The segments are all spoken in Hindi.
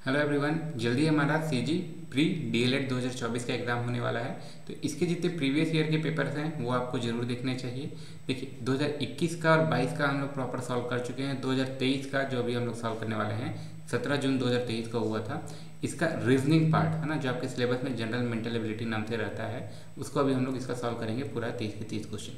हेलो एवरीवन, जल्दी हमारा सीजी प्री डीएलएड 2024 का एग्ज़ाम होने वाला है। तो इसके जितने प्रीवियस ईयर के पेपर्स हैं वो आपको ज़रूर देखने चाहिए। देखिए 2021 का और 22 का हम लोग प्रॉपर सॉल्व कर चुके हैं। 2023 का जो अभी हम लोग सॉल्व करने वाले हैं 17 जून 2023 को हुआ था। इसका रीजनिंग पार्ट है ना, जो आपके सिलेबस में जनरल मेंटल एबिलिटी नाम से रहता है, उसको अभी हम लोग इसका सॉल्व करेंगे पूरा 30 के 30 क्वेश्चन।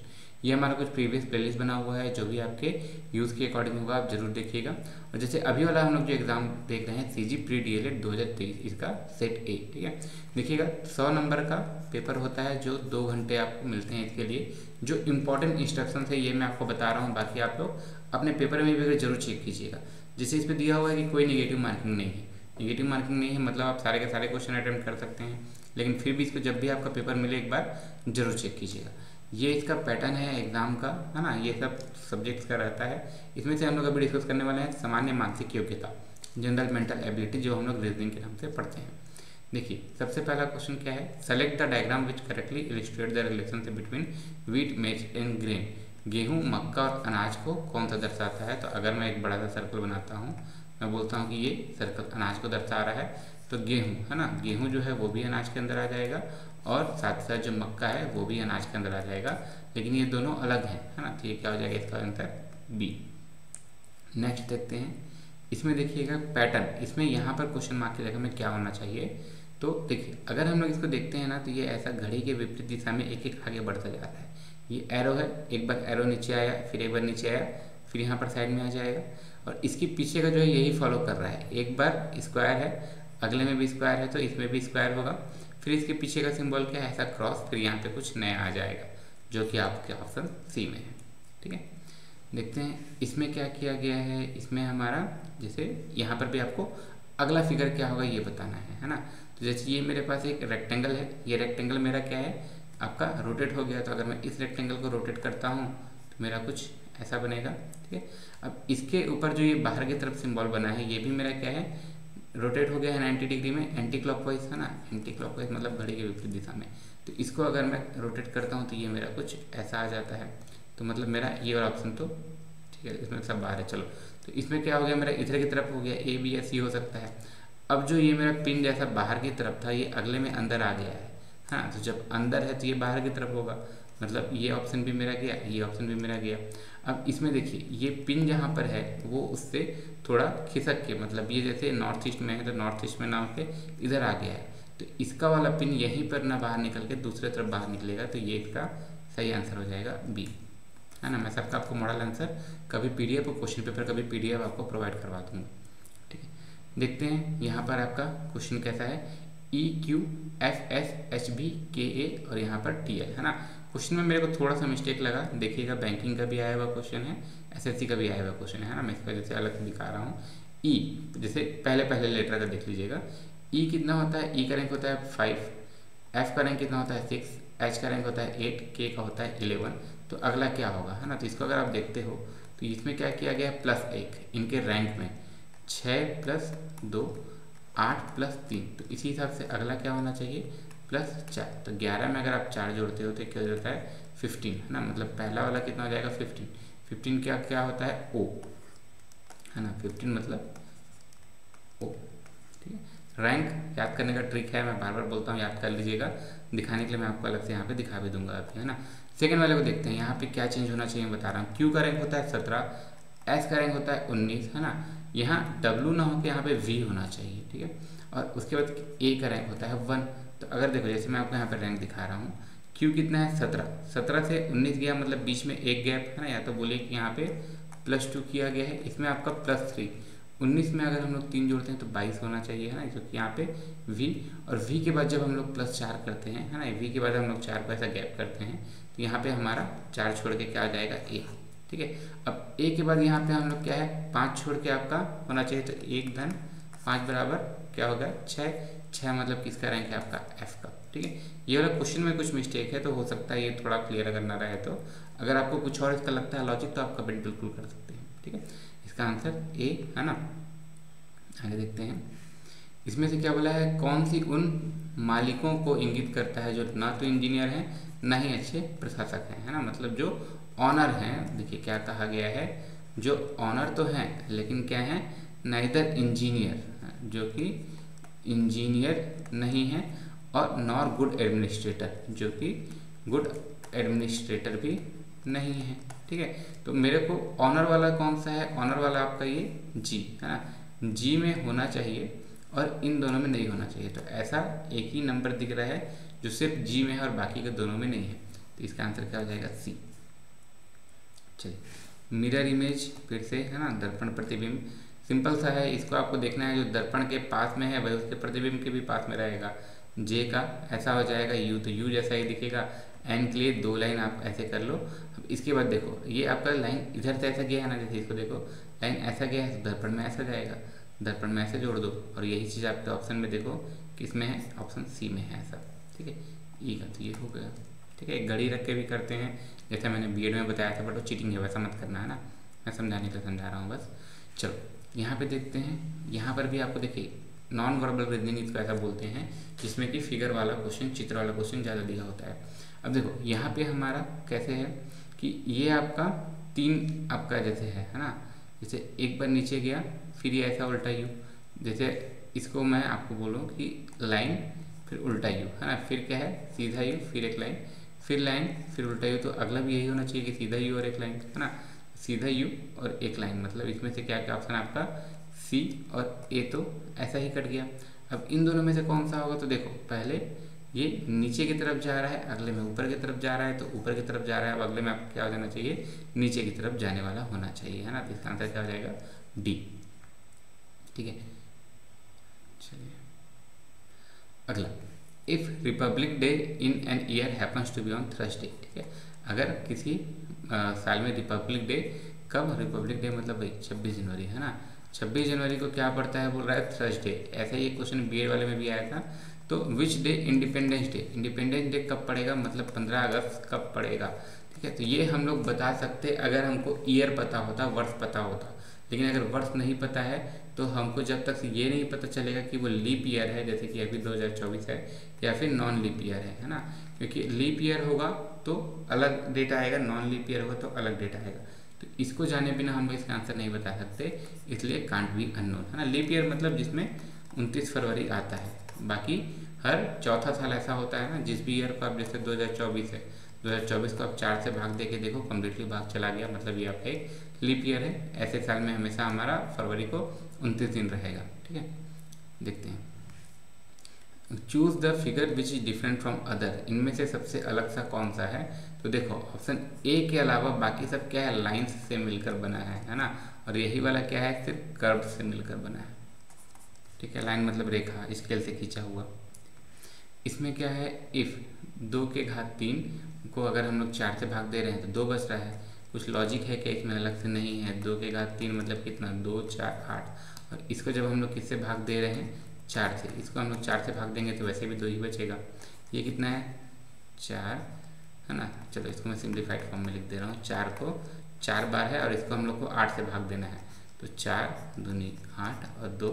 ये हमारा कुछ प्रीवियस प्लेलिस्ट बना हुआ है, जो भी आपके यूज़ के अकॉर्डिंग होगा आप जरूर देखिएगा। और जैसे अभी वाला हम लोग जो एग्जाम देख रहे हैं सीजी प्री डीएलएड 2023, इसका सेट ए, ठीक है। देखिएगा 100 नंबर का पेपर होता है, जो 2 घंटे आपको मिलते हैं इसके लिए। जो इंपॉर्टेंट इंस्ट्रक्शन है ये मैं आपको बता रहा हूँ, बाकी आप लोग अपने पेपर में भी जरूर चेक कीजिएगा। जैसे इसमें दिया हुआ है कि कोई निगेटिव मार्किंग नहीं है। निगेटिव मार्किंग नहीं है मतलब आप सारे के सारे क्वेश्चन अटेम्प्ट कर सकते हैं, लेकिन फिर भी इसको जब भी आपका पेपर मिले एक बार जरूर चेक कीजिएगा। ये इसका पैटर्न है एग्जाम का, है ना। ये सब सब्जेक्ट्स का रहता है। इसमें से हम लोग अभी डिस्कस करने वाले हैं सामान्य मानसिक योग्यता, जनरल मेंटल एबिलिटी, जो हम लोग रीजनिंग के नाम से पढ़ते हैं। देखिए सबसे पहला क्वेश्चन क्या है, select the diagram which correctly illustrate the relationship between wheat मेज एंड ग्रेन। गेहूँ, मक्का और अनाज को कौन सा दर्शाता है। तो अगर मैं एक बड़ा सा सर्कल बनाता हूँ, मैं बोलता हूँ कि ये सर्कल अनाज को दर्शा रहा है, तो गेहूँ है ना, गेहूँ जो है वो भी अनाज के अंदर आ जाएगा, और साथ साथ जो मक्का है वो भी अनाज के अंदर आ जाएगा, लेकिन ये दोनों अलग हैं, है ना। तो ये क्या हो जाएगा, इसका आंसर बी। नेक्स्ट देखते हैं, इसमें देखिएगा पैटर्न, इसमें यहाँ पर क्वेश्चन मार्क की जगह में क्या होना चाहिए। तो देखिए अगर हम लोग इसको देखते हैं ना, तो ये ऐसा घड़ी के विपरीत दिशा में एक एक आगे बढ़ता जा रहा है। ये एरो है, एक बार एरो नीचे आया, फिर एक बार नीचे आया, फिर यहाँ पर साइड में आ जाएगा, और इसके पीछे का जो है यही फॉलो कर रहा है। एक बार स्क्वायर है, अगले में भी स्क्वायर है, तो इसमें भी स्क्वायर होगा, फिर इसके पीछे का सिंबल क्या है, ऐसा क्रॉस, फिर यहाँ पे कुछ नया आ जाएगा, जो कि आपके ऑप्शन सी में है, ठीक है। देखते हैं इसमें क्या किया गया है। इसमें हमारा जैसे यहाँ पर भी आपको अगला फिगर क्या होगा ये बताना है ना। तो जैसे ये मेरे पास एक रेक्टेंगल है, ये रेक्टेंगल मेरा क्या है, आपका रोटेट हो गया। तो अगर मैं इस रेक्टेंगल को रोटेट करता हूँ तो मेरा कुछ ऐसा बनेगा, ठीक है। अब इसके ऊपर जो ये बाहर की तरफ सिंबल बना है, ये भी मेरा क्या है, रोटेट हो गया है 90 डिग्री में, एंटी क्लॉकवाइज, है ना। एंटी क्लॉकवाइज मतलब घड़ी के विपरीत दिशा में। तो इसको अगर मैं रोटेट करता हूँ तो ये मेरा कुछ ऐसा आ जाता है। तो मतलब मेरा ये वाला ऑप्शन तो ठीक है, इसमें सब बाहर है। चलो, तो इसमें क्या हो गया, मेरा इधर की तरफ हो गया, ए बी या सी हो सकता है। अब जो ये मेरा पिन जैसा बाहर की तरफ था, ये अगले में अंदर आ गया है, हाँ। तो जब अंदर है तो ये बाहर की तरफ होगा, मतलब ये ऑप्शन भी मेरा गया, ये ऑप्शन भी मेरा गया। अब इसमें देखिए ये पिन जहाँ पर है वो उससे थोड़ा खिसक के, मतलब ये जैसे नॉर्थ ईस्ट में है तो नॉर्थ ईस्ट में ना होके इधर आ गया है, तो इसका वाला पिन यहीं पर ना बाहर निकल के दूसरे तरफ बाहर निकलेगा। तो ये इसका सही आंसर हो जाएगा बी, है ना। मैं सबका आपको मॉडल आंसर कभी पीडीएफ और क्वेश्चन पेपर कभी पीडीएफ आपको प्रोवाइड करवा दूँगा, ठीक है। देखते हैं यहाँ पर आपका क्वेश्चन कैसा है, EQFSHBKA और यहाँ पर TL, है ना। क्वेश्चन में मेरे को थोड़ा सा मिस्टेक लगा, देखिएगा बैंकिंग का भी आया हुआ क्वेश्चन है, SSC का भी आया हुआ क्वेश्चन है ना। मैं इसका जैसे अलग दिखा रहा हूँ। E जैसे पहले लेटर का देख लीजिएगा, E कितना होता है, E का रैंक होता है 5, F का रैंक कितना होता है 6, H का रैंक होता है 8, K का होता है 11। तो अगला क्या होगा, है ना। तो इसको अगर आप देखते हो तो इसमें क्या किया गया है, +1 इनके रैंक में, 6 + 2 8 + 3। तो इसी हिसाब से अगला क्या होना चाहिए, +4। तो 11 में अगर आप 4 जोड़ते हो तो क्या हो जाता है 15, है ना। मतलब पहला वाला कितना हो जाएगा 15। 15 क्या होता है O, है ना। 15 मतलब O, ठीक है। रैंक याद करने का ट्रिक है, मैं बार बार बोलता हूँ, याद कर लीजिएगा। दिखाने के लिए मैं आपको अलग से यहाँ पे दिखा भी दूंगा अभी, है ना। सेकंड वाले को देखते हैं, यहाँ पे क्या चेंज होना चाहिए बता रहा हूँ। Q का रैंक होता है 17, S का रैंक होता है 19, है ना। यहाँ W ना हो के यहाँ पे V होना चाहिए, ठीक है। और उसके बाद A का रैंक होता है 1। तो अगर देखो जैसे मैं आपको यहाँ पे रैंक दिखा रहा हूँ, Q कितना है 17, 17 से 19 गया, मतलब बीच में एक गैप है ना। या तो बोलिए कि यहाँ पे +2 किया गया है, इसमें आपका +3। 19 में अगर हम लोग 3 जोड़ते हैं तो 22 होना चाहिए, है ना। क्योंकि यहाँ पे V, और V के बाद जब हम लोग +4 करते हैं, है ना, V के बाद हम लोग 4 को ऐसा गैप करते हैं, तो यहाँ पे हमारा 4 छोड़ के क्या आ जाएगा A, ठीक है। अब A के बाद यहाँ पे हम लोग क्या है 5 छोड़ के आपका होना चाहिए, तो 1 धन 5 बराबर क्या होगा 6। 6 मतलब किसका रैंक है आपका F का, ठीक है। ये वाला क्वेश्चन में कुछ मिस्टेक है, तो हो सकता है ये थोड़ा क्लियर अगर ना रहे तो। अगर आपको कुछ और इसका लगता है लॉजिक तो आप कमेंट बिल्कुल कर सकते हैं, ठीक है। इसका आंसर A, है ना। आगे देखते हैं, इसमें से क्या बोला है, कौन सी उन मालिकों को इंगित करता है जो ना तो इंजीनियर हैं ना ही अच्छे प्रशासक हैं, है ना। मतलब जो ऑनर हैं, देखिए क्या कहा गया है, जो ऑनर तो हैं लेकिन क्या हैं, नाइदर इंजीनियर, जो कि इंजीनियर नहीं है, और नॉर गुड एडमिनिस्ट्रेटर, जो कि गुड एडमिनिस्ट्रेटर भी नहीं है। ठीक है, तो मेरे को ऑनर वाला कौन सा है, ऑनर वाला आपका ये जी है ना, जी में होना चाहिए और इन दोनों में नहीं होना चाहिए। तो ऐसा एक ही नंबर दिख रहा है जो सिर्फ जी में है और बाकी के दोनों में नहीं है, तो इसका आंसर क्या हो जाएगा, सी। चलिए, मिरर इमेज फिर से है ना, दर्पण प्रतिबिंब, सिंपल सा है, इसको आपको देखना है जो दर्पण के पास में है वही उसके प्रतिबिंब के भी पास में रहेगा। जे का ऐसा हो जाएगा यू, तो यू जैसा ही दिखेगा। एन के लिए 2 लाइन आप ऐसे कर लो। अब इसके बाद देखो ये आपका लाइन इधर से ऐसा गया है ना, जैसे इसको देखो लाइन ऐसा गया है तो दर्पण में ऐसा जाएगा, दर्पण में ऐसे जोड़ दो, और यही चीज़ आपके ऑप्शन में देखो किसमें है, ऑप्शन सी में है ऐसा। ठीक है, ई का तो ये हो गया। ठीक है, एक घड़ी रख के भी करते हैं, जैसे मैंने बीएड में बताया था, बट वो चीटिंग है, वैसा मत करना है ना, मैं समझाने का समझा रहा हूँ बस। चलो यहाँ पे देखते हैं, यहाँ पर भी आपको देखिए नॉन वर्बल रीजनिंग इसको ऐसा बोलते हैं जिसमें कि फिगर वाला क्वेश्चन, चित्र वाला क्वेश्चन ज़्यादा दिया होता है। अब देखो यहाँ पे हमारा कैसे है कि ये आपका 3 आपका जैसे है ना, जैसे एक बार नीचे गया फिर ये ऐसा उल्टा यू, जैसे इसको मैं आपको बोलूँ कि लाइन फिर उल्टा यू है ना, फिर क्या है सीधा यू फिर एक लाइन फिर लाइन फिर उल्टा यू, तो अगला भी यही होना चाहिए कि सीधा यू और एक लाइन है ना, सीधा यू और एक लाइन, मतलब इसमें से क्या क्या ऑप्शन आपका सी और ए, तो ऐसा ही कट गया। अब इन दोनों में से कौन सा होगा, तो देखो पहले ये नीचे की तरफ जा रहा है, अगले में ऊपर की तरफ जा रहा है, तो ऊपर की तरफ जा रहा है, अब अगले में आपको क्या हो जाना चाहिए, नीचे की तरफ जाने वाला होना चाहिए है ना, तो इसका आंसर क्या हो जाएगा, डी। ठीक है, चलिए अगला, if republic day in an year happens to be on Thursday. ठीक है, अगर किसी साल में रिपब्लिक डे, कब रिपब्लिक डे मतलब भाई 26 जनवरी है ना, 26 जनवरी को क्या पड़ता है, बोल रहा है थर्सडे। ऐसा ही एक क्वेश्चन बीएड वाले में भी आया था। तो which day independence day, independence day कब पड़ेगा, मतलब 15 अगस्त कब पड़ेगा। ठीक है, तो ये हम लोग बता सकते अगर हमको ईयर पता होता, वर्ष पता होता, लेकिन अगर वर्ष नहीं पता है तो हमको जब तक ये नहीं पता चलेगा कि वो लीप ईयर है, जैसे कि अभी 2024 है, या फिर नॉन लीप ईयर है ना, क्योंकि लीप ईयर होगा तो अलग डेटा आएगा, नॉन लीप ईयर होगा तो अलग डेटा आएगा। तो इसको जाने बिना हम लोग इसका आंसर नहीं बता सकते, इसलिए कांट बी अननोन है ना। लीप ईयर मतलब जिसमें 29 फरवरी आता है, बाकी हर चौथा साल ऐसा होता है ना, जिस भी ईयर को आप, जैसे 2024 है, 2024 को आप 4 से भाग दे के देखो, कम्प्लीटली भाग चला गया, मतलब ये आपका एक लीप ईयर है। ऐसे साल में हमेशा हमारा फरवरी को 29 दिन रहेगा। ठीक है, देखते हैं, choose the figure which is different from other, इनमें से सबसे अलग सा कौन सा है। तो देखो ऑप्शन ए के अलावा बाकी सब क्या है, लाइंस से मिलकर बना है ना, और यही वाला क्या है, सिर्फ कर्व से मिलकर बना है। ठीक है, लाइन मतलब रेखा, स्केल से खींचा हुआ। इसमें क्या है, इफ 2 के घात 3 को अगर हम लोग 4 से भाग दे रहे हैं तो 2 बच रहा है, कुछ लॉजिक है कि इसमें अलग से नहीं है। 2 के घात 3 मतलब कितना, 2 4 8, और इसको जब हम लोग किससे भाग दे रहे हैं, 4 से, इसको हम लोग 4 से भाग देंगे तो वैसे भी 2 ही बचेगा। ये कितना है, 4 है ना। चलो इसको मैं सिंप्लीफाइड फॉर्म में लिख दे रहा हूँ, 4 को 4 बार है और इसको हम लोग को 8 से भाग देना है, तो 4 दूनी 8 और 2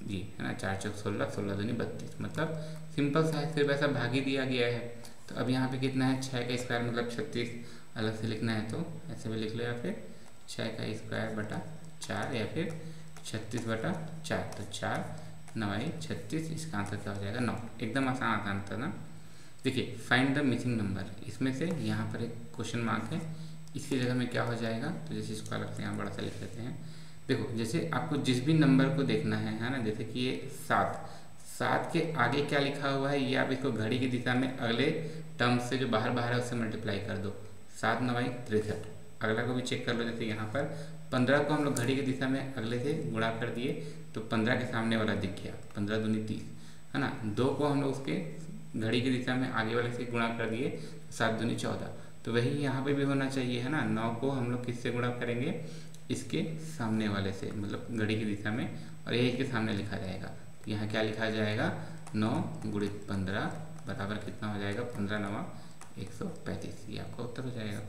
जी है ना, 4 चौक 16, 16 दूनी 32, मतलब सिंपल सा है, सिर्फ ऐसा भाग ही दिया गया है। तो अब यहाँ पे कितना है, 6 का स्क्वायर मतलब 36, अलग से लिखना है तो ऐसे भी लिख लो, या फिर 6 का स्क्वायर बटा 4, या फिर 36 बटा 4, तो 4 9 36, इसका आंसर क्या हो जाएगा, 9। एकदम आसान था ना। देखिए फाइंड द मिसिंग नंबर, इसमें से यहाँ पर एक क्वेश्चन मार्क है, इसकी जगह में क्या हो जाएगा, तो जैसे इसको अलग से यहाँ बड़ा सा लिख लेते हैं। देखो जैसे आपको जिस भी नंबर को देखना है ना, जैसे कि ये 7 के आगे क्या लिखा हुआ है, ये आप इसको घड़ी की दिशा में अगले टर्म से जो बाहर है उससे मल्टीप्लाई कर दो, 7 9 63। अगला को भी चेक कर लो, जैसे यहाँ पर 15 को हम लोग घड़ी की दिशा में अगले से गुणा कर दिए तो 15 के सामने वाला दिख गया, 15 दूनी 30 है ना। 2 को हम लोग उसके घड़ी की दिशा में आगे वाले से गुणा कर दिए, 7 दूनी 14, तो वही यहाँ पे भी होना चाहिए है ना। 9 को हम लोग किससे गुणा करेंगे, इसके सामने वाले से, मतलब घड़ी की दिशा में, और यही के सामने लिखा जाएगा। तो यहाँ क्या लिखा जाएगा, 9 गुणित 15 बराबर कितना हो जाएगा, 15 9 135, ये आपका उत्तर हो जाएगा।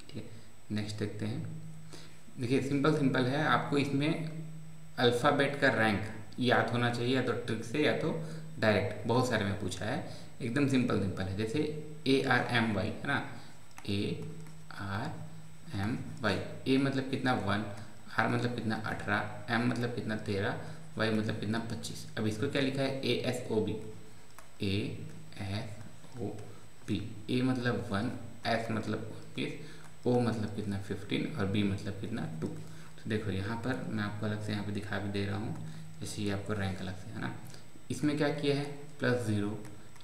ठीक है, नेक्स्ट देखते हैं। देखिए सिंपल है, आपको इसमें अल्फ़ाबेट का रैंक याद होना चाहिए, या तो ट्रिक से या तो डायरेक्ट, बहुत सारे में पूछा है, एकदम सिंपल है। जैसे ARMY है ना, ARMY, ए मतलब कितना 1, आर मतलब कितना 18, एम मतलब कितना 13, वाई मतलब कितना 25। अब इसको क्या लिखा है ASOB, ASOB, ए मतलब 1, एस मतलब 19, ओ मतलब कितना 15 और बी मतलब कितना 2। तो देखो यहाँ पर मैं आपको अलग से यहाँ पे दिखा भी दे रहा हूँ, जैसे ये आपको रैंक अलग से है ना। इसमें क्या किया है +0,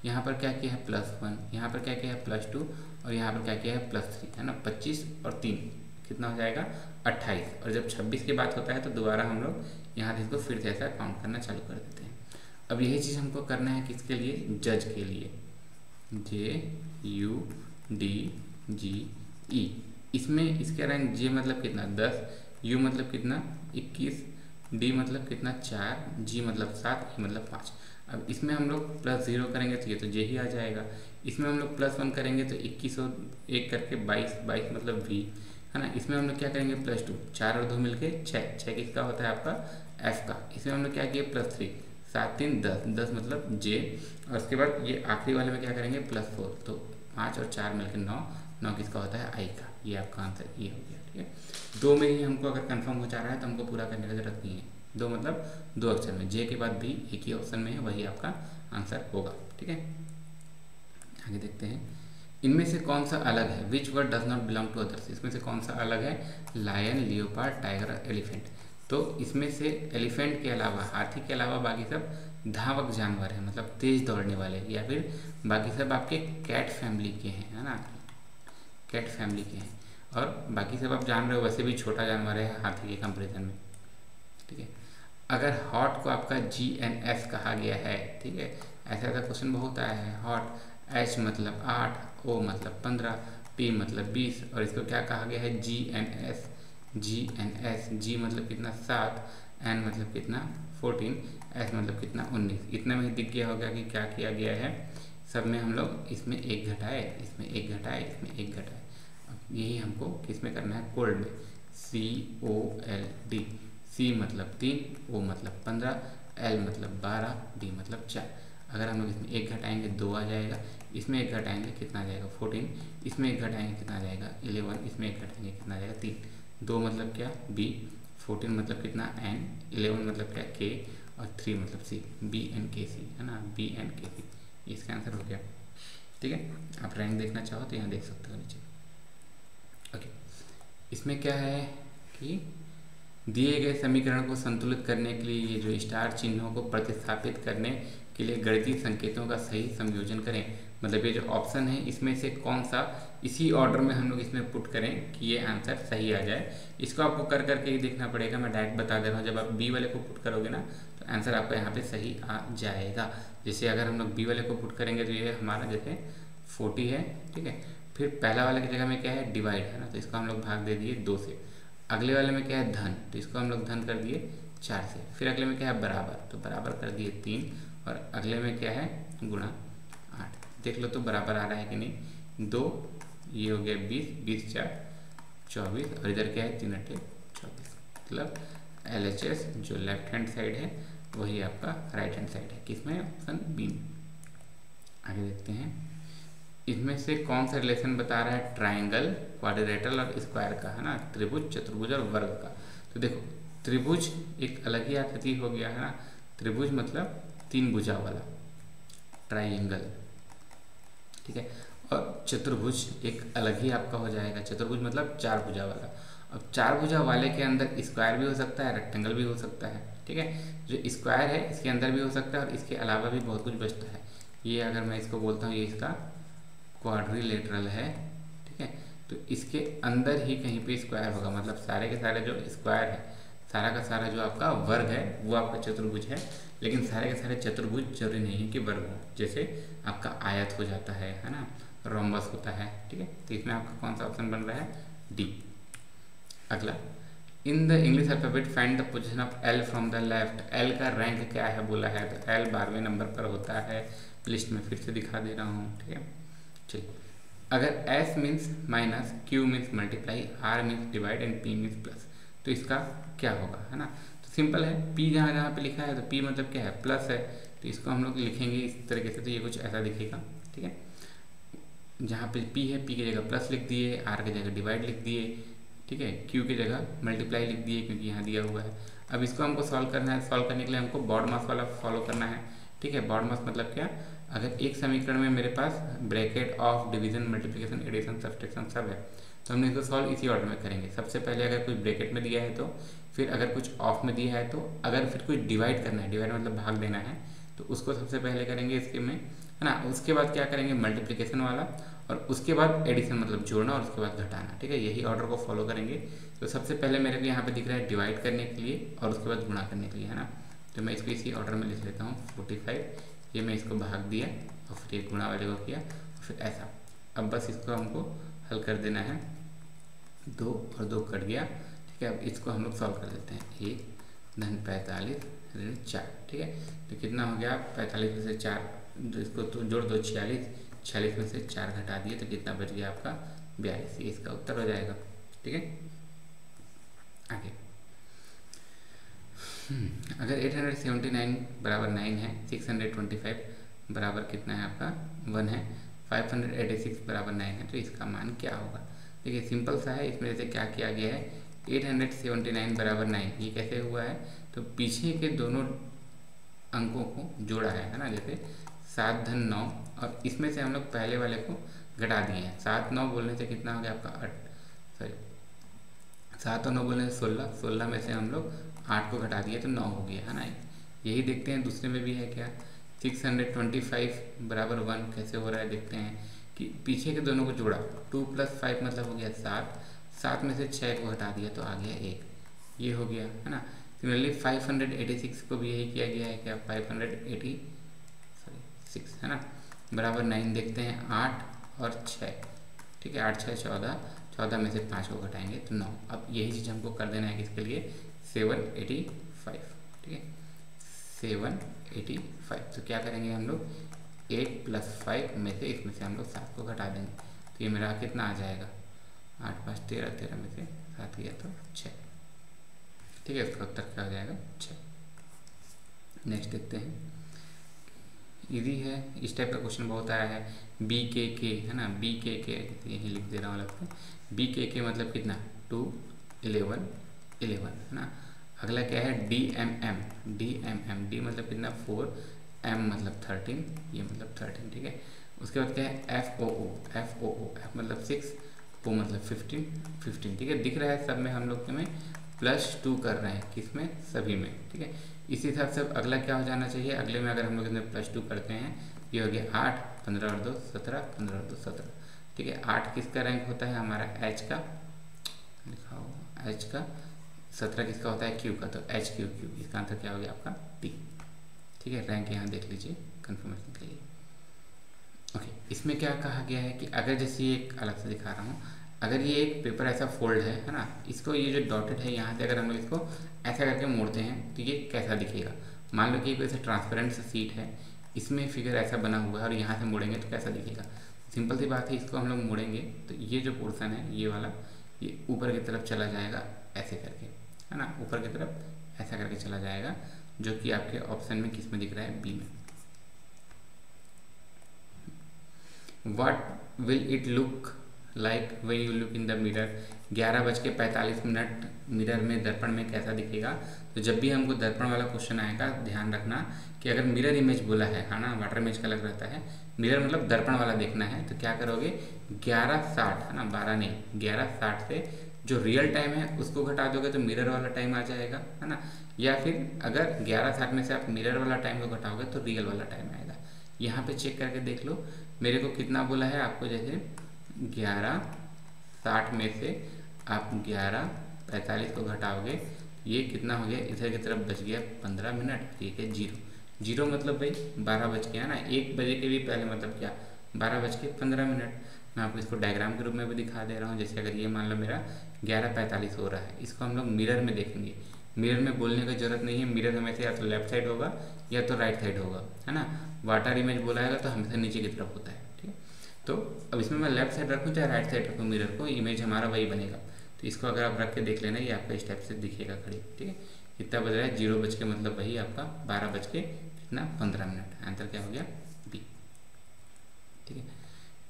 यहाँ पर क्या किया है +1, यहाँ पर क्या किया है +2 और यहाँ पर क्या किया है +3 है ना। 25 और 3 कितना हो जाएगा 28। और जब 26 की बात होता है तो दोबारा हम लोग यहाँ से इसको फिर से ऐसा काउंट करना चालू कर देते हैं। अब यही चीज़ हमको करना है किसके लिए, जज के लिए, JUDGE। इसमें इसके रैंक J मतलब कितना 10, U मतलब कितना 21, D मतलब कितना 4, G मतलब 7, E मतलब 5। अब इसमें हम लोग +0 करेंगे तो ये तो J ही आ जाएगा। इसमें हम लोग +1 करेंगे तो 21 और 1 करके 22, 22 मतलब V है ना। इसमें हम लोग क्या करेंगे +2, 4 और 2 मिलके 6, 6 किसका होता है आपका F का। इसमें हम लोग क्या किए +3, 7 3 10, 10 मतलब J। और उसके बाद ये आखिरी वाले में क्या करेंगे +4, तो 5 और 4 मिलकर 9, 9 किसका होता है I का। ये आपका आंसर ये हो गया, ठीक है। 2 में ही हमको अगर कंफर्म हो जा रहा है तो हमको पूरा करने की जरूरत नहीं है। 2 मतलब 2 अक्षर में, J के बाद भी एक ही ऑप्शन में है, वही आपका आंसर होगा, ठीक है। आगे देखते हैं, इनमें से कौन सा अलग है, which word does not belong to others. इसमें से कौन सा अलग है, लायन, लियोपार्ड, टाइगर, एलिफेंट। तो इसमें से एलिफेंट के अलावा, हाथी के अलावा बाकी सब धावक जानवर हैं, मतलब तेज दौड़ने वाले, या फिर बाकी सब आपके कैट फैमिली के हैं, है ना, कैट फैमिली के हैं। और बाकी सब आप जान रहे हो वैसे भी छोटा जानवर है हाथी के कंपेरिजन में, ठीक है। अगर हॉट को आपका GNS कहा गया है, ठीक है, ऐसा ऐसा क्वेश्चन बहुत आया है। हॉट, H मतलब 8, O मतलब 15, T मतलब 20 और इसको क्या कहा गया है GNS, GNS, G मतलब कितना 7, N मतलब कितना 14, S मतलब कितना 19। इतने में ही दिख गया होगा कि क्या किया गया है, सब में हम लोग इसमें एक घटाए, इसमें एक घटाए, इसमें एक घटाए। अब यही हमको किस में करना है, कोल्ड में, COLD। C मतलब 3, O मतलब 15, L मतलब 12, D मतलब 4। अगर हम लोग इसमें एक घटाएंगे 2 आ जाएगा, इसमें एक घटाएंगे कितना आ जाएगा 14, इसमें एक घटाएंगे कितना आ जाएगा 11, इसमें एक घटाएंगे कितना आ जाएगा 3। 2 मतलब क्या B, 14 मतलब कितना N, 11 मतलब क्या K और 3 मतलब C, BNKC है ना, BNKC। इसका आंसर हो गया, ठीक है। आप रैंक देखना चाहो तो यहाँ देख सकते हो नीचे। ओके, इसमें क्या है कि दिए गए समीकरण को संतुलित करने के लिए ये जो स्टार चिन्हों को प्रतिस्थापित करने के लिए गणितीय संकेतों का सही संयोजन करें। मतलब ये जो ऑप्शन है इसमें से कौन सा इसी ऑर्डर में हम लोग इसमें पुट करें कि ये आंसर सही आ जाए। इसको आपको कर करके ही देखना पड़ेगा, मैं डायरेक्ट बता दे रहा हूँ। जब आप बी वाले को पुट करोगे ना तो आंसर आपका यहाँ पे सही आ जाएगा। जैसे अगर हम लोग बी वाले को पुट करेंगे तो ये हमारा जैसे 40 है, ठीक है। फिर पहला वाले की जगह में क्या है डिवाइड है ना, तो इसको हम लोग भाग दे दिए 2 से। अगले वाले में क्या है धन, तो इसको हम लोग धन कर दिए 4 से। फिर अगले में क्या है बराबर, तो बराबर कर दिए 3 और अगले में क्या है गुणा 8। देख लो तो बराबर आ रहा है कि नहीं, 2 ये हो गया 20, 20 4 24 और इधर क्या है 3 8 24। मतलब LHS जो लेफ्ट हैंड साइड है वही आपका राइट हैंड साइड है, किसमें ऑप्शन बी में। आगे देखते हैं, इसमें से कौन सा रिलेशन बता रहा है ट्राइंगल, क्वाड्रिलेटरल और स्क्वायर का, है ना, त्रिभुज, चतुर्भुज और वर्ग का। तो देखो त्रिभुज एक अलग ही आकृति हो गया है ना, त्रिभुज मतलब 3 भुजा वाला ट्राइंगल, ठीक है। और चतुर्भुज एक अलग ही आपका हो जाएगा, चतुर्भुज मतलब 4 भुजा वाला। अब 4 भुजा वाले के अंदर स्क्वायर भी हो सकता है, रेक्टेंगल भी हो सकता है, ठीक है। जो स्क्वायर है इसके अंदर भी हो सकता है और इसके अलावा भी बहुत कुछ बचता है। ये अगर मैं इसको बोलता हूँ ये इसका क्वाड्रिलेटरल है, ठीक है, तो इसके अंदर ही कहीं पे स्क्वायर होगा। मतलब सारे के सारे जो स्क्वायर है, सारा का सारा जो आपका वर्ग है वो आपका चतुर्भुज है। लेकिन सारे के सारे चतुर्भुज जरूरी नहीं है कि वर्ग हो, जैसे आपका आयत हो जाता है ना, रोम्बस होता है, ठीक है। तो इसमें आपका कौन सा ऑप्शन बन रहा है डी। अगला, in the English alphabet find the position of L from the left. L का रैंक क्या है बोला है, तो एल 12वें नंबर पर होता है। लिस्ट में फिर से दिखा दे रहा हूँ, ठीक है। चलिए, अगर S means minus, Q means multiply, R means divide and P means plus, तो इसका क्या होगा, है ना। तो सिंपल है, P जहाँ जहाँ पे लिखा है तो P मतलब क्या है प्लस है, तो इसको हम लोग लिखेंगे इस तरीके से, तो ये कुछ ऐसा दिखेगा, ठीक है। जहाँ पे P है P की जगह प्लस लिख दिए, R की जगह डिवाइड लिख दिए, ठीक है, क्यू की जगह मल्टीप्लाई लिख दिए क्योंकि यहाँ दिया हुआ है। अब इसको हमको सॉल्व करना है, सॉल्व करने के लिए हमको बॉड मास वाला फॉलो करना है। ठीक है, बॉड मास मतलब क्या, अगर एक समीकरण में मेरे पास bracket of division multiplication addition subtraction सब है तो हमने इसको सॉल्व इसी ऑर्डर में करेंगे। सबसे पहले अगर कोई ब्रैकेट में दिया है तो, फिर अगर कुछ ऑफ में दिया है तो, अगर फिर कुछ डिवाइड करना है, डिवाइड मतलब भाग देना है, तो उसको सबसे पहले करेंगे इसके में, है ना। उसके बाद क्या करेंगे, मल्टीप्लिकेशन वाला, और उसके बाद एडिशन मतलब जोड़ना, और उसके बाद घटाना। ठीक है, यही ऑर्डर को फॉलो करेंगे। तो सबसे पहले मेरे को यहाँ पे दिख रहा है डिवाइड करने के लिए और उसके बाद गुणा करने के लिए, है ना। तो मैं इसको इसी ऑर्डर में लिख लेता हूँ 45, ये मैं इसको भाग दिया और फिर ये गुणा वाले को किया और फिर ऐसा। अब बस इसको हमको हल कर देना है, 2 और 2 कट गया। ठीक है, अब इसको हम लोग सॉल्व कर देते हैं, 1 धन 45 ऋण 4। ठीक है, तो कितना हो गया, 45 में से 4, इसको तो जोड़ दो 46, 46 में से 4 घटा दिए तो कितना बच गया आपका 42। ये इसका उत्तर हो जाएगा। ठीक है, आगे अगर 879 बराबर 9 है, 625 बराबर कितना है आपका 1 है, 586 बराबर 9 है, तो इसका मान क्या होगा। देखिए सिंपल सा है, इसमें जैसे क्या किया गया है, 879 बराबर 9 ये कैसे हुआ है, तो पीछे के दोनों अंकों को जोड़ा है ना। जैसे 7 धन 9 और इसमें से हम लोग पहले वाले को घटा दिए हैं। 7 9 बोलने से कितना हो गया आपका 7 और 9 बोलने से 16, 16 में से हम लोग 8 को घटा दिए तो 9 हो गया, है ना। यही देखते हैं दूसरे में भी है क्या, 625 बराबर 1 कैसे हो रहा है, देखते हैं कि पीछे के दोनों को जोड़ा, 2 + 5 मतलब हो गया 7, 7 में से 6 को हटा दिया तो आ गया 1, ये हो गया, है ना। सिमिलरली 586 को भी यही किया गया है क्या, 586 है ना, बराबर 9 देखते हैं 8 और 6। ठीक है, 8 6 14, 14 में से 5 को घटाएंगे तो 9। अब यही चीज़ हमको कर देना है किसके लिए, 785। ठीक है, 785। तो क्या करेंगे हम लोग, 8 + 5 में से इसमें से हम लोग 7 को घटा देंगे तो ये मेरा कितना आ जाएगा, 8 5 13, 13 में से 7 गया तो 6। ठीक है, इसका उत्तर क्या हो जाएगा 6। नेक्स्ट देखते हैं, इजी है, इस टाइप का क्वेश्चन बहुत आया है। BKK है ना, BKK यही लिख दे रहा हूँ अलग से, BKK मतलब कितना 2 11 11, है ना। अगला क्या है DMM, DMM, D मतलब कितना 4, M मतलब 13, ये मतलब 13। ठीक है, उसके बाद क्या है FOO, FOO, F मतलब 6, O मतलब 15 15। ठीक है, दिख रहा है सब में हम लोग में +2 कर रहे हैं, किसमें, सभी में। ठीक है, इसी हिसाब से अगला क्या हो जाना चाहिए, अगले में अगर हम लोग इसमें +2 करते हैं, ये हो गया 8, 15 और 2 17, 15 और 2 17। ठीक है, 8 किसका रैंक होता है हमारा H का, लिखा हो H का, 17 किसका होता है Q का, तो HQ, इसका आंसर क्या हो गया आपका D। ठीक है, रैंक यहाँ देख लीजिए कंफर्मेशन के लिए। ओके, इसमें क्या कहा गया है कि अगर जैसे ये एक अलग से दिखा रहा हूँ, अगर ये एक पेपर ऐसा फोल्ड है ना, इसको ये जो डॉटेड है यहाँ से अगर हम लोग इसको ऐसा करके मोड़ते हैं तो ये कैसा दिखेगा। मान लो कि कोई ऐसा ट्रांसपेरेंट सीट है, इसमें फिगर ऐसा बना हुआ है और यहाँ से मोड़ेंगे तो कैसा दिखेगा। सिंपल सी बात है, इसको हम लोग मोड़ेंगे तो ये जो पोर्सन है ये वाला, ये ऊपर की तरफ चला जाएगा ऐसे करके, है ना, ऊपर की तरफ ऐसा करके चला जाएगा, जो कि आपके ऑप्शन में किस में दिख रहा है, बी में। What will it look like when you look in the mirror, 11:45 mirror में, दर्पण में कैसा दिखेगा। तो जब भी हमको दर्पण वाला क्वेश्चन आएगा, ध्यान रखना कि अगर मिरर इमेज बोला है ना, वाटर इमेज का अलग रहता है, मिरर मतलब दर्पण वाला देखना है, तो क्या करोगे 11:60, है ना, 12 नहीं, 11:60 से जो रियल टाइम है उसको घटा दोगे तो मिरर वाला टाइम आ जाएगा, है ना। या फिर अगर 11:60 में से आप मिरर वाला टाइम को घटाओगे तो रियल वाला टाइम आएगा। यहाँ पे चेक करके देख लो, मेरे को कितना बोला है आपको, जैसे 11:60 में से आप 11:45 को घटाओगे, ये कितना हो गया, इधर की तरफ बच गया 15 मिनट। ठीक है, 0 मतलब भाई 12 बज गया ना, 1 बजे के भी पहले मतलब क्या 12:15। मैं आपको इसको डायग्राम के रूप में भी दिखा दे रहा हूँ। जैसे अगर ये मान लो मेरा 11:45 हो रहा है, इसको हम लोग मिरर में देखेंगे। मिरर में बोलने की जरूरत नहीं है, मिरर हमेशा या तो लेफ्ट साइड होगा या तो राइट साइड होगा, है ना। वाटर इमेज बोला है तो हमेशा नीचे की तरफ होता है। ठीक है, तो अब इसमें मैं लेफ्ट साइड रखूँ चाहे राइट साइड रखूँ, मिरर को इमेज हमारा वही बनेगा। तो इसको अगर आप रख के देख लेना, ये आपका इस टाइप से दिखेगा खड़ी। ठीक है, कितना बज रहा है, 0 बज के मतलब वही आपका 12 बज के कितना 15 मिनट। आंसर क्या हो गया, बी। ठीक है,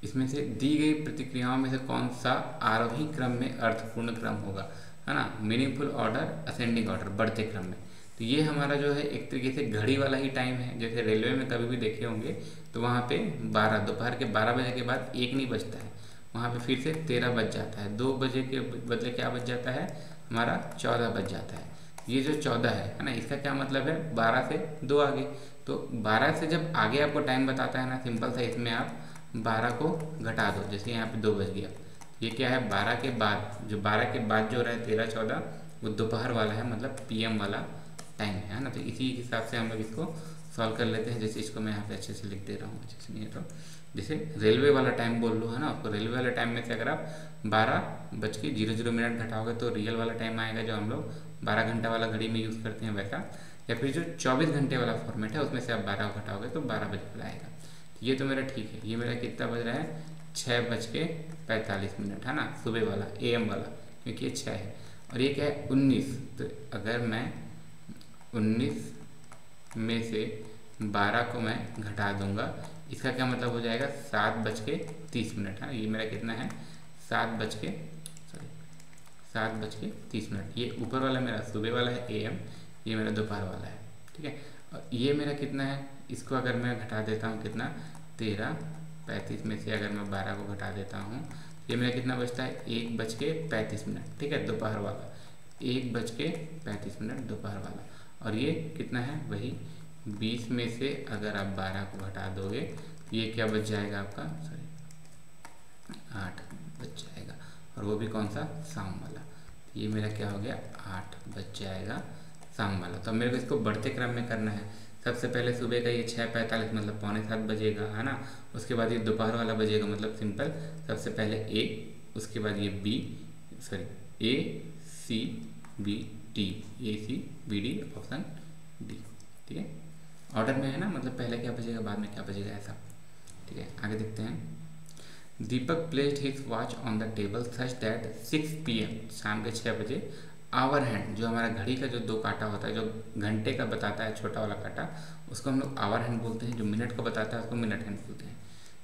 इसमें से दी गई प्रतिक्रियाओं में से कौन सा आरोही क्रम में अर्थपूर्ण क्रम होगा, है ना, मीनिंगफुल ऑर्डर, असेंडिंग ऑर्डर, बढ़ते क्रम में। तो ये हमारा जो है एक तरीके से घड़ी वाला ही टाइम है। जैसे रेलवे में कभी भी देखे होंगे तो वहाँ पे 12 दोपहर के 12 बजे के बाद 1 नहीं बजता है, वहाँ पे फिर से 13 बज जाता है, 2 बजे के बदले क्या बज जाता है हमारा 14 बज जाता है। ये जो 14 है ना, इसका क्या मतलब है 12 से 2 आगे। तो 12 से जब आगे आपको टाइम बताता है ना, सिंपल सा इसमें आप 12 को घटा दो, जैसे यहाँ पे 2 बज गया, ये क्या है 12 के बाद, जो 12 के बाद जो रहा है 13 14 वो दोपहर वाला है, मतलब पीएम वाला टाइम है ना। तो इसी हिसाब से हम लोग इसको सॉल्व कर लेते हैं। जैसे इसको मैं यहाँ पे अच्छे से लिख दे रहा हूँ, अच्छे से नहीं है तो जैसे रेलवे वाला टाइम बोल लो, है ना, तो रेलवे वाले टाइम में से अगर आप 12:00 घटाओगे तो रियल वाला टाइम आएगा जो हम लोग 12 घंटा वाला घड़ी में यूज़ करते हैं वैसा, या फिर जो 24 घंटे वाला फॉर्मेट है उसमें से आप 12 घटाओगे तो 12 बजे वाला आएगा। ये तो मेरा ठीक है। ये मेरा कितना बज रहा है 6:45, है ना, सुबह वाला AM वाला, क्योंकि ये 6 है। और ये क्या है 19, तो अगर मैं 19 में से 12 को मैं घटा दूंगा, इसका क्या मतलब हो जाएगा 7:30, है ना। ये मेरा कितना है 7:30। ये ऊपर वाला मेरा सुबह वाला है AM, ये मेरा दोपहर वाला है, ठीक है। और ये मेरा कितना है, इसको अगर मैं घटा देता हूँ कितना 13:35 में से अगर मैं 12 को घटा देता हूँ, ये मेरा कितना बचता है 1:35, ठीक है, दोपहर वाला 1:35 दोपहर वाला। और ये कितना है वही 20 में से अगर आप 12 को घटा दोगे ये क्या बच जाएगा आपका 8 बच जाएगा, और वो भी कौन सा शाम वाला। ये मेरा क्या हो गया 8 बच जाएगा शाम वाला। तो मेरे को इसको बढ़ते क्रम में करना है। सबसे पहले सुबह का ये 6:45 मतलब 6:45 बजेगा, है ना। उसके बाद ये दोपहर वाला बजेगा, मतलब सिंपल सबसे पहले A, उसके बाद ये ACBD ऑप्शन D, ठीक है। ऑर्डर में है ना, मतलब पहले क्या बजेगा बाद में क्या बजेगा ऐसा, ठीक है। आगे देखते हैं। Deepak placed his watch on the table such that 6 PM, शाम के 6 बजे, आवर हैंड, जो हमारा घड़ी का जो 2 कांटा होता है, जो घंटे का बताता है छोटा वाला कांटा, उसको हम लोग आवर हैंड बोलते हैं। जो मिनट का बताता है उसको मिनट हैंड बोलते हैं।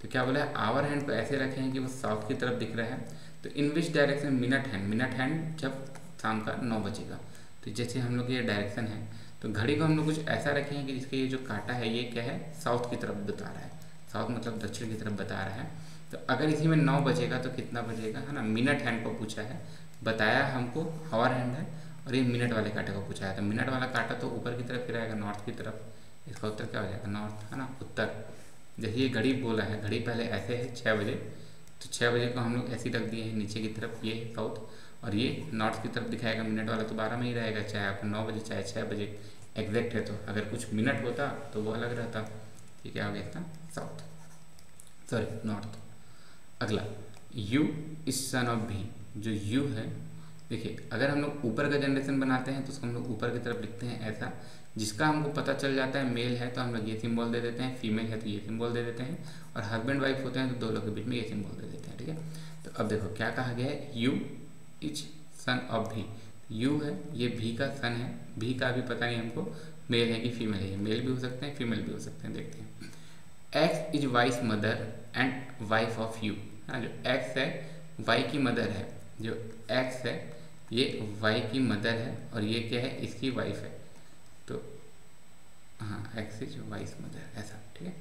तो क्या बोला है आवर हैंड को ऐसे रखे हैं कि वो साउथ की तरफ दिख रहा है। तो इन विच डायरेक्शन मिनट हैंड जब शाम का 9 बजेगा। तो जैसे हम लोग ये डायरेक्शन है, तो घड़ी को हम लोग कुछ ऐसा रखे हैं कि जिसके ये जो कांटा है ये क्या है साउथ की तरफ बता रहा है, साउथ मतलब दक्षिण की तरफ बता रहा है। तो अगर इसी में 9 बजेगा तो कितना बजेगा, है ना। मिनट हैंड को पूछा है, बताया हमको आवर हैंड है, और ये मिनट वाले कांटे को पूछा है। तो मिनट वाला कांटा तो ऊपर की तरफ फिर आएगा नॉर्थ की तरफ, इसका उत्तर क्या हो जाएगा नॉर्थ, है ना, उत्तर। जैसे ये घड़ी बोला है, घड़ी पहले ऐसे है 6 बजे, तो 6 बजे को हम लोग ऐसे रख दिए हैं नीचे की तरफ, ये साउथ, और ये नॉर्थ की तरफ दिखाएगा। मिनट वाला तो 12 में ही रहेगा, चाहे आप 9 बजे चाहे 6 बजे एग्जैक्ट है। तो अगर कुछ मिनट होता तो वो अलग रहता। ये क्या हो गया इसका साउथ, सॉरी नॉर्थ। अगला U is son of V, जो U है, देखिए अगर हम लोग ऊपर का जनरेशन बनाते हैं तो उसको हम लोग ऊपर की तरफ लिखते हैं ऐसा, जिसका हमको पता चल जाता है मेल है तो हम लोग ये सिंबल दे देते हैं, फीमेल है तो ये सिंबल दे देते हैं, और हस्बैंड वाइफ होते हैं तो 2 लोग के बीच में ये सिंबल दे देते हैं, ठीक है। तो अब देखो क्या कहा गया है, U is son of V। U है ये V का सन है, V का भी पता नहीं हमको मेल है कि फीमेल है, मेल भी हो सकते हैं फीमेल भी हो सकते हैं, देखते हैं। X is vice mother and wife of U, हाँ, जो X है Y की मदर है, जो X है ये Y की मदर है, और ये क्या है इसकी वाइफ है। तो हाँ X इज वाइस मदर ऐसा, ठीक है।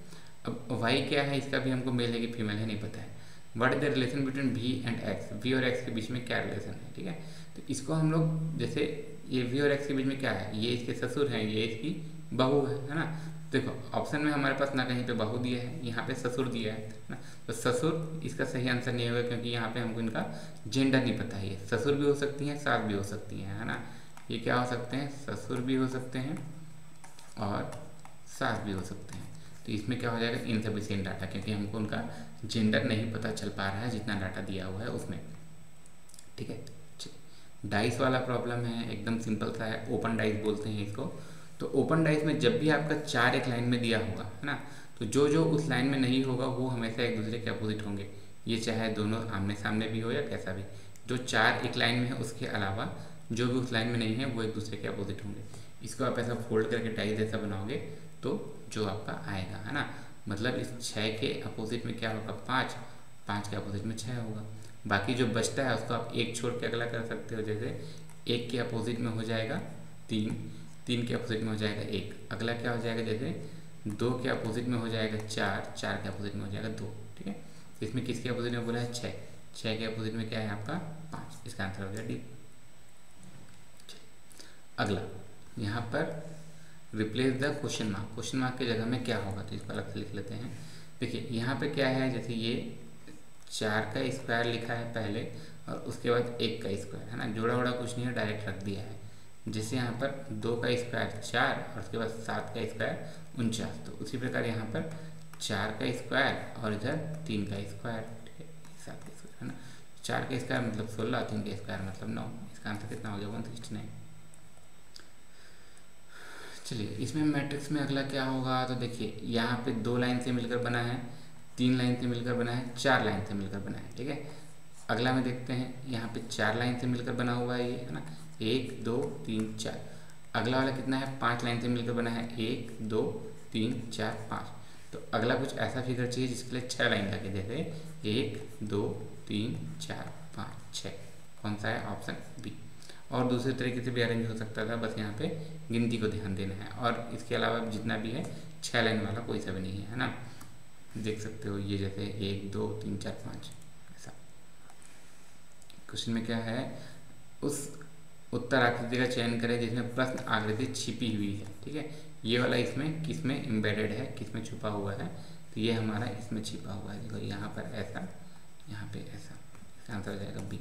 अब Y क्या है, इसका भी हमको मेल है कि फीमेल है नहीं पता है। What is the relation between V and X, V और X के बीच में क्या रिलेशन है, ठीक है। तो इसको हम लोग जैसे ये V और X के बीच में क्या है, ये इसके ससुर हैं, ये इसकी बहू है ना। देखो ऑप्शन में हमारे पास ना कहीं पे बहू दिया है, यहाँ पे ससुर दिया है ना। तो ससुर इसका सही आंसर नहीं होगा, क्योंकि यहाँ पे हमको इनका जेंडर नहीं पता है। ये ससुर भी हो सकती हैं सास भी हो सकती हैं, है ना। ये क्या हो सकते हैं ससुर भी हो सकते हैं और सास भी हो सकते हैं। तो इसमें क्या हो जाएगा इनसफिशिएंट डाटा, क्योंकि हमको उनका जेंडर नहीं पता चल पा रहा है जितना डाटा दिया हुआ है उसमें, ठीक है। डाइस वाला प्रॉब्लम है, एकदम सिंपल सा है, ओपन डाइस बोलते हैं इसको। तो ओपन डाइस में जब भी आपका 4 एक लाइन में दिया होगा, है ना, तो जो जो उस लाइन में नहीं होगा वो हमेशा एक दूसरे के अपोजिट होंगे। ये चाहे दोनों आमने सामने भी हो या कैसा भी, जो 4 एक लाइन में है उसके अलावा जो भी उस लाइन में नहीं है वो एक दूसरे के अपोजिट होंगे। इसको आप ऐसा फोल्ड करके डाइस जैसा बनाओगे तो जो आपका आएगा, है ना, मतलब इस 6 के अपोजिट में क्या होगा 5, 5 के अपोजिट में 6 होगा। बाकी जो बचता है उसको आप 1 छोड़ के अगला कर सकते हो। जैसे 1 के अपोजिट में हो जाएगा 3, 3 के अपोजिट में हो जाएगा 1, अगला क्या हो जाएगा, जैसे 2 के अपोजिट में हो जाएगा 4, 4 के अपोजिट में हो जाएगा 2। ठीक है, इसमें किसके अपोजिट में बोला है 6, 6 के अपोजिट में क्या है आपका 5, इसका आंसर हो गया डी। अगला यहाँ पर replace the question mark, question mark की जगह में क्या होगा, तो इसको अलग से लिख लेते हैं। देखिए यहाँ पे क्या है, जैसे ये 4 का स्क्वायर लिखा है पहले और उसके बाद 1 का स्क्वायर है ना, जोड़ा वोड़ा कुछ नहीं है, डायरेक्ट रख दिया है। जैसे यहाँ पर 2 का स्क्वायर 4 और उसके बाद 7 का स्क्वायर 49, तो उसी प्रकार यहाँ पर 4 का स्क्वायर और इधर 3 का स्क्वायर, ठीक है, 7 का स्क्वायर है ना। 4 का स्क्वायर मतलब 16, 3 का स्क्वायर मतलब 9, इसका आंसर कितना हो गया 169। चलिए इसमें मैट्रिक्स में अगला क्या होगा, तो देखिए यहाँ पे 2 लाइन से मिलकर बना है, 3 लाइन से मिलकर बना है, 4 लाइन से मिलकर बना है। ठीक है, अगला में देखते हैं, यहाँ पे 4 लाइन से मिलकर बना हुआ है ये, है ना, 1 2 3 4। अगला वाला कितना है, 5 लाइन से मिलकर बना है, 1 2 3 4 5। तो अगला कुछ ऐसा फिगर चाहिए जिसके लिए 6 लाइन लगे, जैसे 1 2 3 4 5 6। कौन सा है, ऑप्शन बी। और दूसरे तरीके से भी अरेंज हो सकता था, बस यहाँ पे गिनती को ध्यान देना है। और इसके अलावा जितना भी है 6 लाइन वाला कोई सा भी नहीं है, है ना, देख सकते हो ये, जैसे 1 2 3 4 5 ऐसा। क्वेश्चन में क्या है, उस उत्तर आकृति का चयन करें जिसमें प्रश्न आकृति छिपी हुई है। ठीक है, ये वाला इसमें किसमें एम्बेडेड है, किसमें छुपा हुआ है, तो ये हमारा इसमें छिपा हुआ है। देखो यहाँ पर ऐसा, यहाँ पे ऐसा, इसका आंसर हो जाएगा B.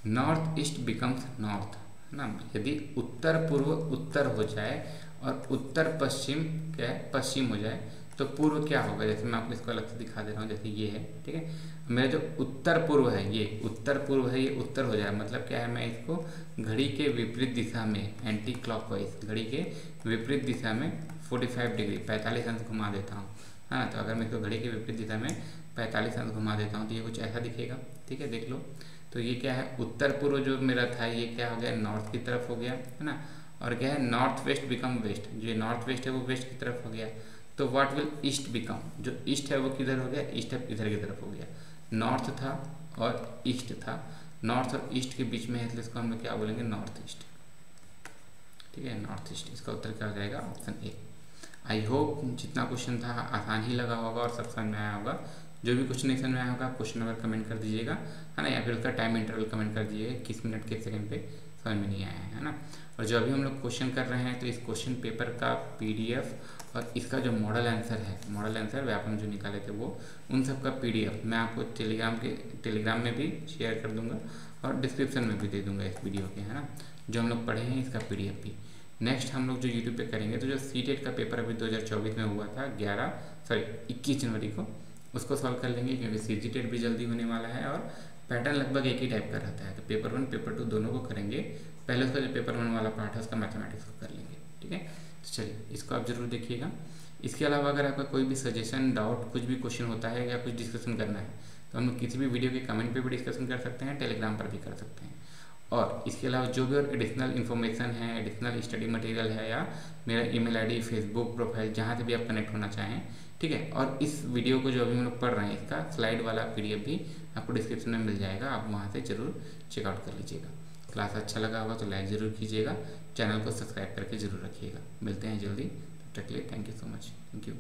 North east becomes north, है ना, यदि उत्तर पूर्व उत्तर हो जाए और उत्तर पश्चिम क्या है, पश्चिम हो जाए तो पूर्व क्या होगा। जैसे मैं आपको इसको अलग से दिखा दे रहा हूँ, जैसे ये है, ठीक है, मेरा जो उत्तर पूर्व है, ये उत्तर पूर्व है, ये उत्तर हो जाए मतलब क्या है, मैं इसको घड़ी के विपरीत दिशा में, एंटी क्लॉकवाइज, घड़ी के विपरीत दिशा में 45 डिग्री 45 अंश घुमा देता हूँ, है ना। तो अगर मैं इसको घड़ी के विपरीत दिशा में 45 अंश घुमा देता हूँ तो ये कुछ ऐसा दिखेगा। ठीक है, देख लो, तो ये क्या है, उत्तर पूर्व जो मेरा था ये क्या हो गया, नॉर्थ की तरफ हो गया, है ना। और क्या है, नॉर्थ वेस्ट बिकम वेस्ट, जो नॉर्थ वेस्ट है वो वेस्ट की तरफ हो गया। तो व्हाट विल ईस्ट बिकम, जो ईस्ट है वो किधर हो गया, ईस्ट इधर की तरफ हो गया। नॉर्थ था और ईस्ट था, नॉर्थ और ईस्ट के बीच में है, इसलिए इसको हम लोग क्या बोलेंगे, नॉर्थ ईस्ट। ठीक है, नॉर्थ ईस्ट, इसका उत्तर क्या हो जाएगा, ऑप्शन ए। आई होप जितना क्वेश्चन था आसान ही लगा होगा और सब समझ में आया होगा। जो भी क्वेश्चन नहीं समझ में आया होगा क्वेश्चन नंबर कमेंट कर दीजिएगा, है ना, या फिर उसका टाइम इंटरवल कमेंट कर दीजिएगा, किस मिनट किस सेकंड पे समझ में नहीं आया है ना। और जो अभी हम लोग क्वेश्चन कर रहे हैं तो इस क्वेश्चन पेपर का PDF और इसका जो मॉडल आंसर है, मॉडल आंसर व्यापन जो निकाले थे वो, उन सब का PDF मैं आपको टेलीग्राम में भी शेयर कर दूंगा और डिस्क्रिप्शन में भी दे दूंगा इस वीडियो के, है ना, जो हम लोग पढ़े हैं इसका PDF भी। नेक्स्ट हम लोग जो यूट्यूब पे करेंगे, तो जो CTET का पेपर अभी 2024 में हुआ था 21 जनवरी को, उसको सॉल्व कर लेंगे, क्योंकि CGTET भी जल्दी होने वाला है और पैटर्न लगभग एक ही टाइप का रहता है। तो पेपर 1 पेपर 2 दोनों को करेंगे, पहले उसका जो पेपर 1 वाला पार्ट है उसका मैथमेटिक्स को कर लेंगे। ठीक है, तो चलिए इसको आप जरूर देखिएगा। इसके अलावा अगर आपका कोई भी सजेशन, डाउट, कुछ भी क्वेश्चन होता है या कुछ डिस्कशन करना है तो हम लोग किसी भी वीडियो के कमेंट पे भी डिस्कशन कर सकते हैं, टेलीग्राम पर भी कर सकते हैं। और इसके अलावा जो भी और एडिशनल इन्फॉर्मेशन है, एडिशनल स्टडी मटेरियल है, या मेरा ईमेल आईडी, फेसबुक प्रोफाइल, जहाँ से भी आप कनेक्ट होना चाहें, ठीक है। और इस वीडियो को जो अभी हम लोग पढ़ रहे हैं इसका स्लाइड वाला PDF भी आपको डिस्क्रिप्शन में मिल जाएगा, आप वहाँ से ज़रूर चेकआउट कर लीजिएगा। क्लास अच्छा लगा होगा तो लाइक ज़रूर कीजिएगा, चैनल को सब्सक्राइब करके ज़रूर रखिएगा। मिलते हैं जल्दी, तब तक के लिए thank you so much, thank you.